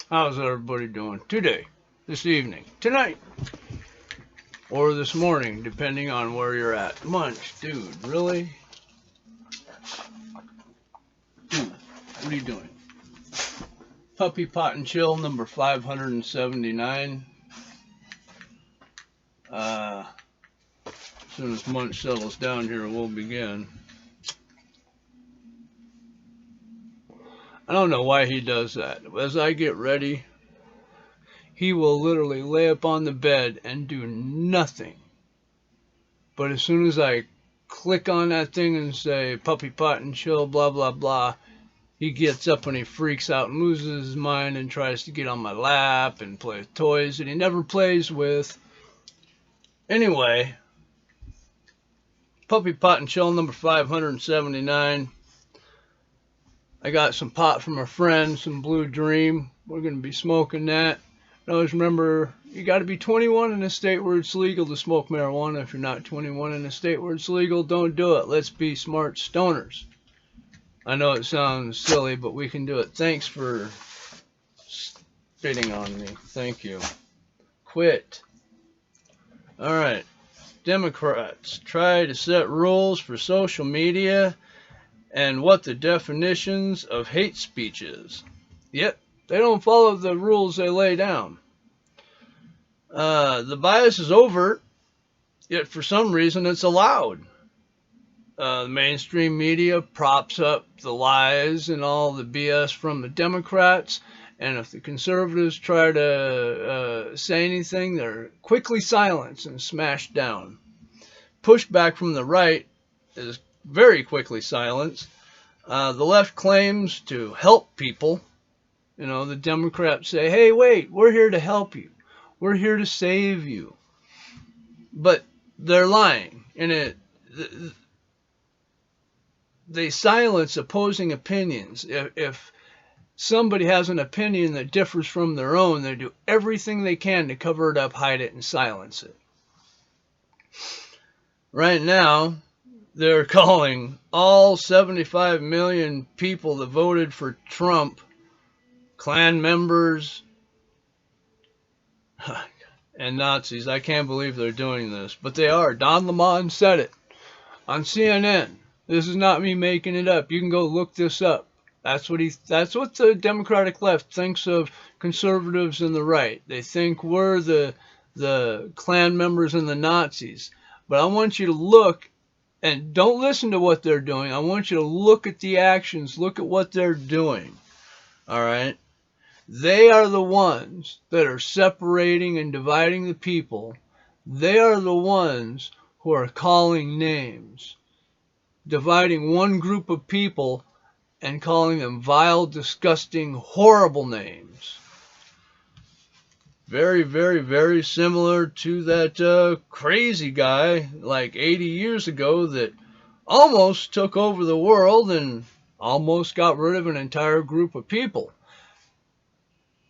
How's everybody doing today, this evening, tonight, or this morning, depending on where you're at? Munch, dude, really? Dude, what are you doing? Puppy Pot and Chill number 579. As soon as Munch settles down here, we'll begin. I don't know why he does that. As I get ready, he will literally lay up on the bed and do nothing. But as soon as I click on that thing and say Puppy Pot and Chill, blah, blah, blah, he gets up and he freaks out and loses his mind and tries to get on my lap and play with toys that he never plays with. Anyway, Puppy Pot and Chill number 579. I got some pot from a friend, some Blue Dream. We're going to be smoking that. Always remember, you got to be 21 in a state where it's legal to smoke marijuana. If you're not 21 in a state where it's legal, don't do it. Let's be smart stoners. I know it sounds silly, but we can do it. Thanks for spitting on me. Thank you. Quit. All right. Democrats try to set rules for social media and what the definitions of hate speech is. Yet, they don't follow the rules they lay down. The bias is overt, yet for some reason it's allowed. The mainstream media props up the lies and all the BS from the Democrats, and if the conservatives try to say anything, they're quickly silenced and smashed down. Pushback from the right is very quickly silenced. The left claims to help people. You know, the Democrats say, hey, wait, we're here to help you. We're here to save you. But they're lying. And they silence opposing opinions. If somebody has an opinion that differs from their own, they do everything they can to cover it up, hide it, and silence it. Right now, they're calling all 75 million people that voted for Trump Klan members and Nazis. I can't believe they're doing this, but they are. Don Lemon said it on CNN. This is not me making it up. You can go look this up. That's what the Democratic left thinks of conservatives and the right. They think we're the Klan members and the Nazis. But I want you to look and don't listen to what they're doing. I want you to look at the actions. Look at what they're doing. All right? They are the ones that are separating and dividing the people. They are the ones who are calling names, dividing one group of people and calling them vile, disgusting, horrible names. Very, very, very similar to that crazy guy like 80 years ago that almost took over the world and almost got rid of an entire group of people.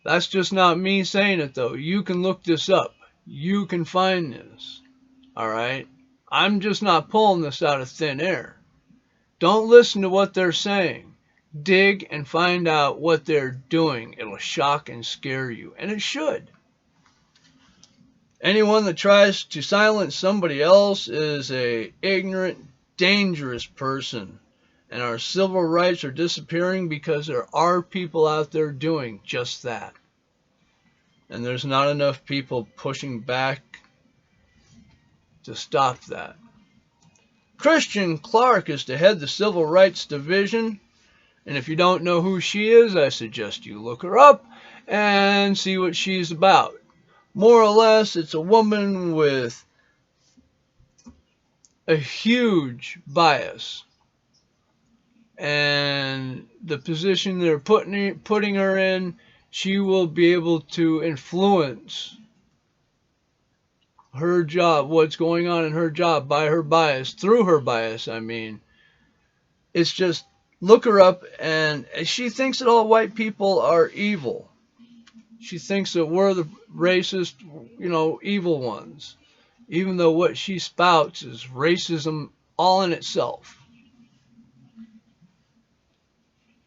That's just not me saying it, though. You can look this up. You can find this. All right? I'm just not pulling this out of thin air. Don't listen to what they're saying. Dig and find out what they're doing. It'll shock and scare you. And it should. Anyone that tries to silence somebody else is a ignorant, dangerous person. And our civil rights are disappearing because there are people out there doing just that. And there's not enough people pushing back to stop that. Christian Clark is to head the Civil Rights Division. And if you don't know who she is, I suggest you look her up and see what she's about. More or less, it's a woman with a huge bias. And the position they're putting her in, she will be able to influence her job, what's going on in her job by her bias, through her bias, I mean. It's just, look her up, and she thinks that all white people are evil. She thinks that we're the racist, evil ones. Even though what she spouts is racism all in itself.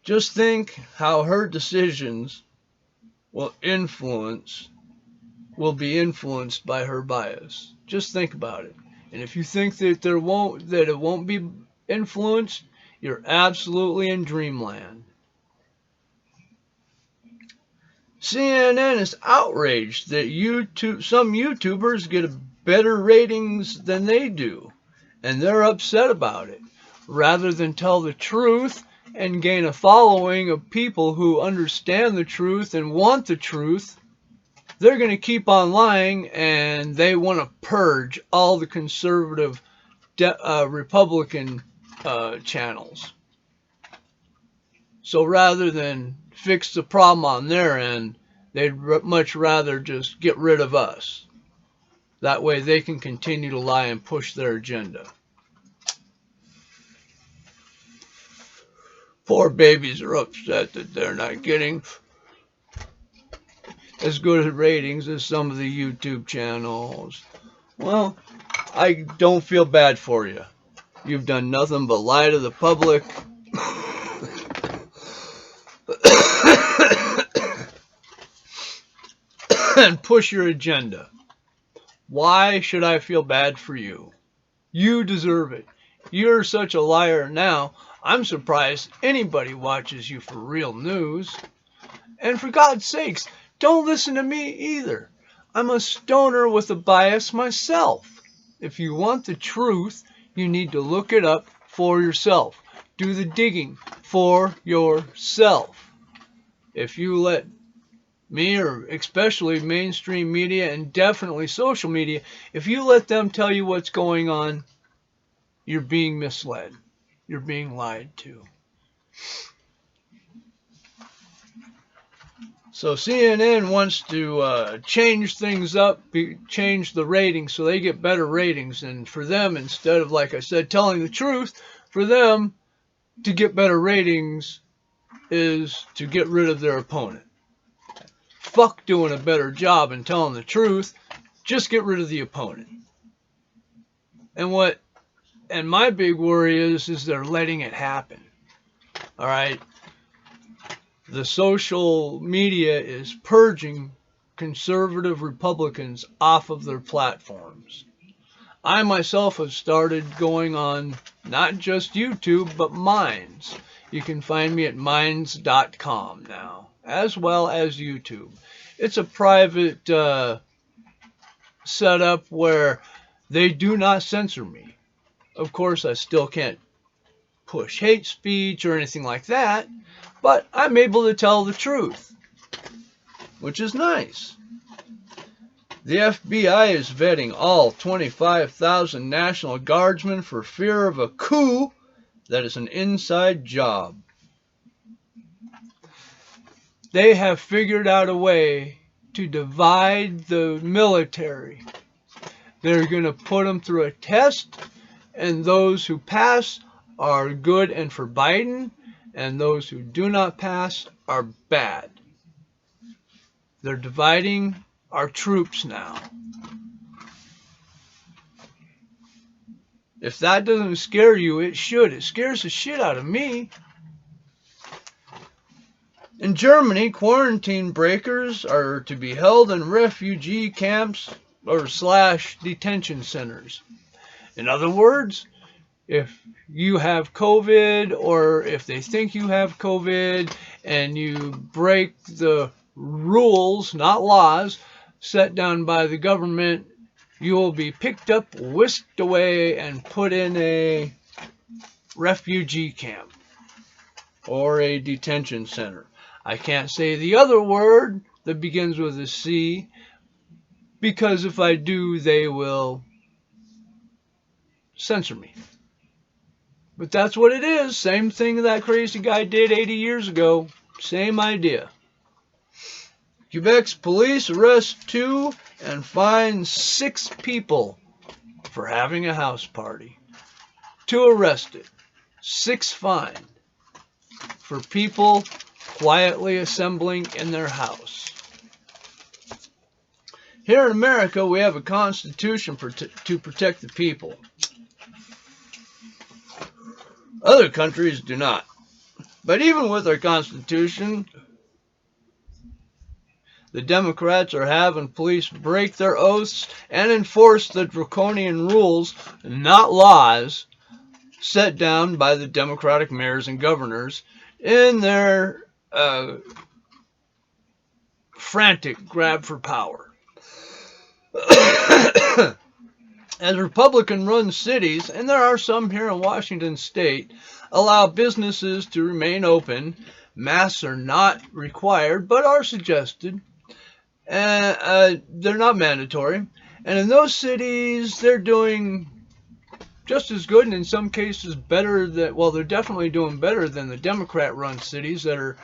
Just think how her decisions will be influenced by her bias. Just think about it. And if you think that it won't be influenced, you're absolutely in dreamland. CNN is outraged that some YouTubers get better ratings than they do, and they're upset about it. Rather than tell the truth and gain a following of people who understand the truth and want the truth, they're going to keep on lying, and they want to purge all the conservative Republican channels. So rather than fix the problem on their end, they'd much rather just get rid of us. That way they can continue to lie and push their agenda. Poor babies are upset that they're not getting as good at ratings as some of the YouTube channels. Well, I don't feel bad for you. You've done nothing but lie to the public. And push your agenda. Why should I feel bad for you? You deserve it. You're such a liar now. I'm surprised anybody watches you for real news. And for God's sakes, don't listen to me either. I'm a stoner with a bias myself. If you want the truth, you need to look it up for yourself. Do the digging for yourself. If you let me, or especially mainstream media and definitely social media, if you let them tell you what's going on, you're being misled. You're being lied to. So CNN wants to change things up, change the ratings so they get better ratings. And for them, instead of, like I said, telling the truth, for them to get better ratings is to get rid of their opponent. Fuck doing a better job and telling the truth. Just get rid of the opponent. And my big worry is they're letting it happen. All right. The social media is purging conservative Republicans off of their platforms. I myself have started going on not just YouTube, but Minds. You can find me at minds.com now, as well as YouTube. It's a private setup where they do not censor me. Of course, I still can't push hate speech or anything like that, but I'm able to tell the truth, which is nice. The FBI is vetting all 25,000 National Guardsmen for fear of a coup that is an inside job. They have figured out a way to divide the military. They're going to put them through a test, and those who pass are good and for Biden, and those who do not pass are bad. They're dividing our troops now. If that doesn't scare you, it should. It scares the shit out of me. In Germany, quarantine breakers are to be held in refugee camps or / detention centers. In other words, if you have COVID, or if they think you have COVID and you break the rules, not laws, set down by the government, you will be picked up, whisked away, and put in a refugee camp or a detention center. I can't say the other word that begins with a C, because if I do, they will censor me. But that's what it is. Same thing that crazy guy did 80 years ago. Same idea. Quebec's police arrest 2 and fine 6 people for having a house party. 2 arrested, 6 fined for people quietly assembling in their house. Here in America, we have a constitution to protect the people. Other countries do not. But even with our constitution, The Democrats are having police break their oaths and enforce the draconian rules, not laws, set down by the Democratic mayors and governors in their frantic grab for power. As Republican-run cities, and there are some here in Washington state, allow businesses to remain open, masks are not required but are suggested. They're not mandatory. And in those cities, they're doing just as good, and in some cases better than, well, they're definitely doing better than the Democrat-run cities that are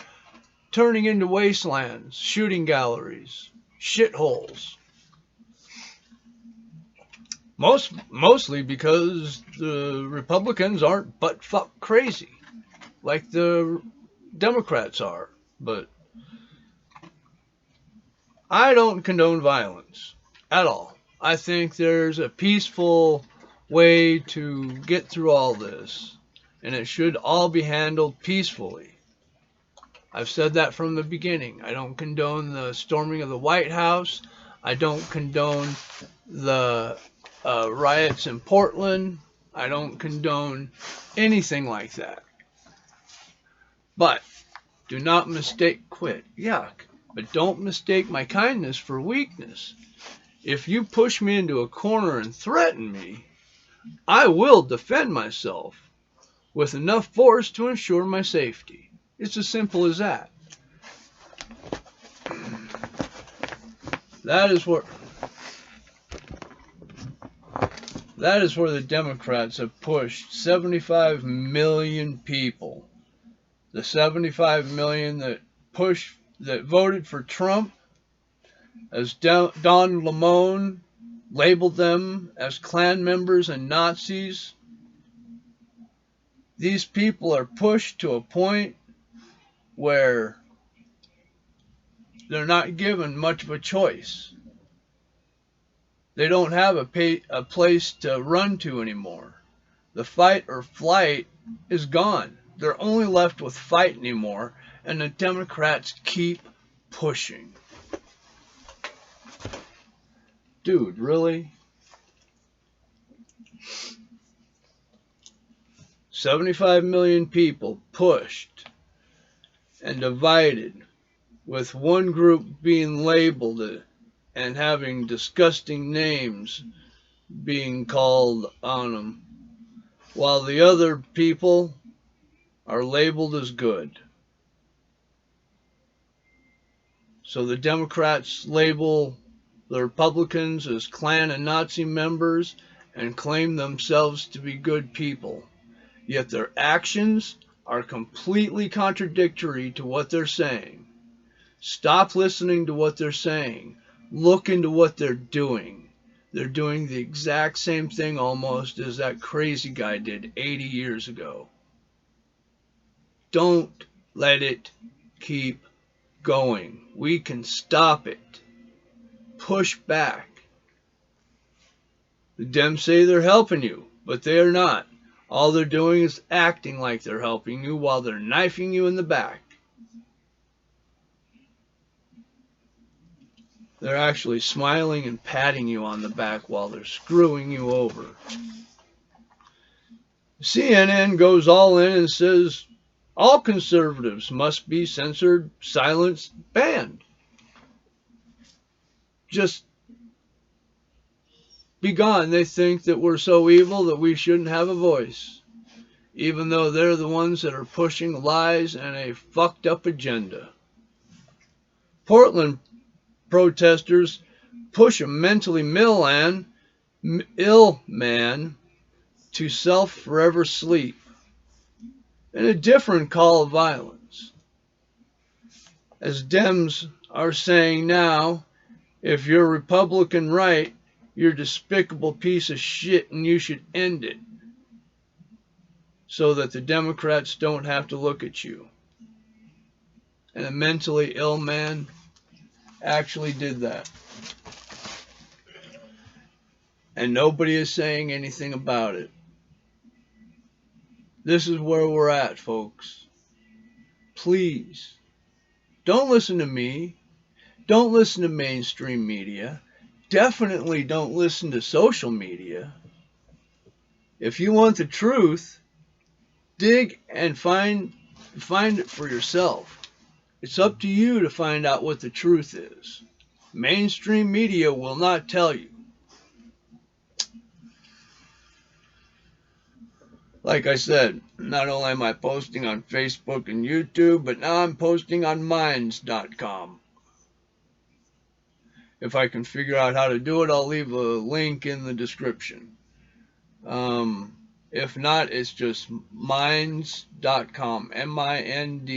turning into wastelands, shooting galleries, shitholes. Mostly because the Republicans aren't butt-fuck crazy like the Democrats are. But I don't condone violence at all. I think there's a peaceful way to get through all this, and it should all be handled peacefully. I've said that from the beginning. I don't condone the storming of the White House. I don't condone the riots in Portland. I don't condone anything like that. But do not mistake quit. Yuck. But don't mistake my kindness for weakness. If you push me into a corner and threaten me, I will defend myself with enough force to ensure my safety. It's as simple as that. That is where the Democrats have pushed 75 million people. The 75 million that voted for Trump, as Don Lemon labeled them as Klan members and Nazis. These people are pushed to a point where they're not given much of a choice. They don't have a place to run to anymore. The fight or flight is gone. They're only left with fight anymore, and the Democrats keep pushing. Dude, really? 75 million people pushed and divided, with one group being labeled and having disgusting names being called on them, while the other people are labeled as good. So the Democrats label the Republicans as Klan and Nazi members and claim themselves to be good people. Yet their actions are completely contradictory to what they're saying. Stop listening to what they're saying. Look into what they're doing. They're doing the exact same thing almost as that crazy guy did 80 years ago. Don't let it keep going. We can stop it. Push back. The Dems say they're helping you, but they are not. All they're doing is acting like they're helping you while they're knifing you in the back. They're actually smiling and patting you on the back while they're screwing you over. CNN goes all in and says all conservatives must be censored, silenced, banned. Just be gone. They think that we're so evil that we shouldn't have a voice, even though they're the ones that are pushing lies and a fucked up agenda. Portland protesters push a mentally ill man to self-forever sleep in a different call of violence. As Dems are saying now, if you're Republican right, you're a despicable piece of shit and you should end it so that the Democrats don't have to look at you. And a mentally ill man actually did that. And nobody is saying anything about it. This is where we're at, folks. Please, don't listen to me. Don't listen to mainstream media. Definitely don't listen to social media. If you want the truth, dig and find it for yourself. It's up to you to find out what the truth is. Mainstream media will not tell you. Like I said, not only am I posting on Facebook and YouTube, but now I'm posting on minds.com. If I can figure out how to do it, I'll leave a link in the description. If not, it's just minds.com, minds.com.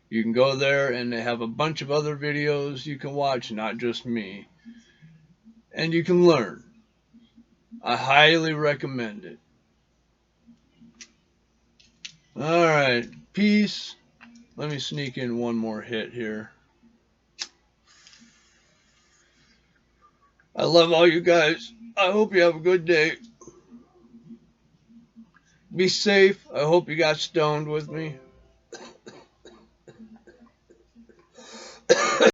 You can go there and they have a bunch of other videos you can watch, not just me. And you can learn. I highly recommend it. Alright, peace. Let me sneak in one more hit here. I love all you guys. I hope you have a good day. Be safe. I hope you got stoned with me.